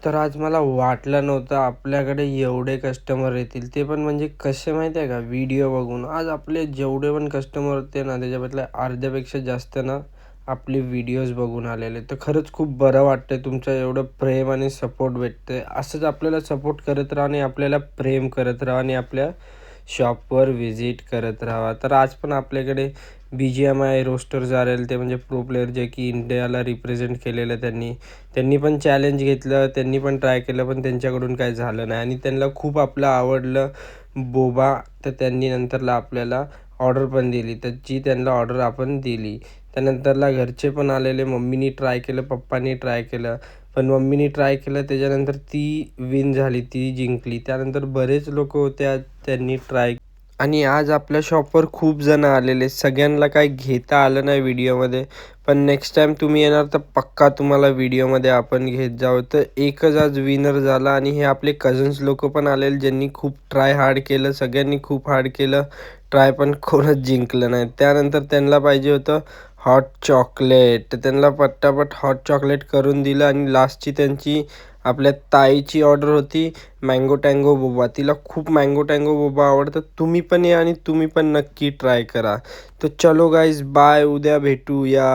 तर आज मला वाटलं नव्हतं आपल्याकडे एवढे कस्टमर येतील. ते पण म्हणजे कसे माहिती आहे का, व्हिडिओ बघून. आज आपले जेवढे पण कस्टमर होते ना, त्याच्यामधल्या अर्ध्यापेक्षा जास्त ना, आपले व्हिडिओज बघून आलेले. तर खरंच खूप बरं वाटतंय तुमचं एवढं प्रेम आणि सपोर्ट भेटतंय. असंच आपल्याला सपोर्ट करत राहा आणि आपल्याला प्रेम करत राहा आणि आपल्या शॉपवर व्हिजिट करत राहावा. तर आज पण आपल्याकडे BGMI रोस्टर्स आलेले, ते म्हणजे प्रो प्लेयर जे की इंडियाला रिप्रेझेंट केलेलं त्यांनी. त्यांनी पण चॅलेंज घेतलं, त्यांनी पण ट्राय केलं, पण त्यांच्याकडून काही झालं नाही आणि त्यांना खूप आपलं आवडलं बोबा. तर त्यांनी नंतरला आपल्याला ऑर्डर पण दिली. तर जी त्यांना ऑर्डर आपण दिली. त्यानंतरला घरचे पण आलेले. मम्मीनी ट्राय केलं, पप्पांनी ट्राय केलं. पण मम्मीनी ट्राय केलं त्याच्यानंतर ती विन झाली, ती जिंकली. त्यानंतर बरेच लोकं होते आज, त्यांनी ट्राय आणि आज आपल्या शॉपवर खूप जण आलेले. सगळ्यांना काही घेता आलं नाही व्हिडिओमध्ये. पण नेक्स्ट टाईम तुम्ही येणार तर पक्का तुम्हाला व्हिडिओमध्ये आपण घेत जाऊ. तर एकच आज विनर झाला आणि हे आपले कझन्स लोकं पण आलेले, ज्यांनी खूप ट्राय हार्ड केलं. सगळ्यांनी खूप हार्ड केलं. ट्राय पण कोणच जिंकलं नाही. त्यानंतर त्यांना पाहिजे होतं हॉट चॉकलेट. तर त्यांना पटापट हॉट चॉकलेट करून दिलं आणि लास्टची त्यांची आपल्या ताईची ऑर्डर होती मँगो टँगो बोबा. तिला खूप मँगो टँगो बोबा आवडतं. तुम्ही पण या आणि तुम्ही पण नक्की ट्राय करा. तर चलो गाईज, बाय. उद्या भेटूया.